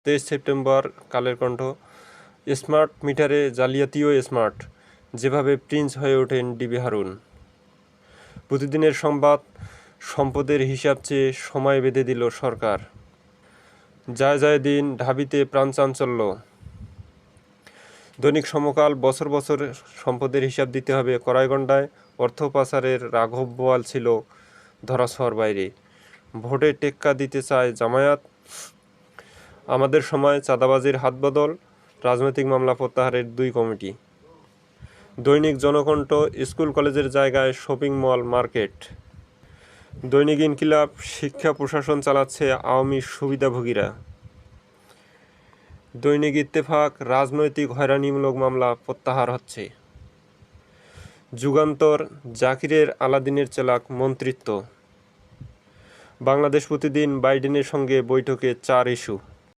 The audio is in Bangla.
23 সেপ্টেম্বর কালের কণ্ঠ। স্মার্ট মিটারে জালিয়াতিও স্মার্ট, যেভাবে প্রিন্স হয়ে ওঠেন ডিবি হারুন। প্রতিদিনের সংবাদ, সম্পদের হিসাব চেয়ে সময় বেঁধে দিল সরকার। যায় যায় দিন, ঢাবিতে প্রাণচাঞ্চল্য। দৈনিক সমকাল, বছর বছর সম্পদের হিসাব দিতে হবে কড়াইগণ্ডায়। অর্থ পাচারের রাঘব বোয়াল ছিল ধরাছোঁয়ার বাইরে। ভোটে টেক্কা দিতে চায় জামায়াত। আমাদের সময় চাঁদাবাজির হাতবদল, রাজনৈতিক মামলা প্রত্যাহারের 2 কমিটি। দৈনিক জনকণ্ঠ, স্কুল কলেজের জায়গায় শপিং মল মার্কেট। দৈনিক ইনকিলাব, শিক্ষা প্রশাসন চালাচ্ছে আওয়ামী সুবিধাভোগীরা। দৈনিক ইত্তেফাক, রাজনৈতিক হয়রানিমূলক মামলা প্রত্যাহার হচ্ছে। যুগান্তর, জাকিরের আলাদিনের চেলাক মন্ত্রিত্ব। বাংলাদেশ প্রতিদিন, বাইডেনের সঙ্গে বৈঠকে 4 ইস্যু।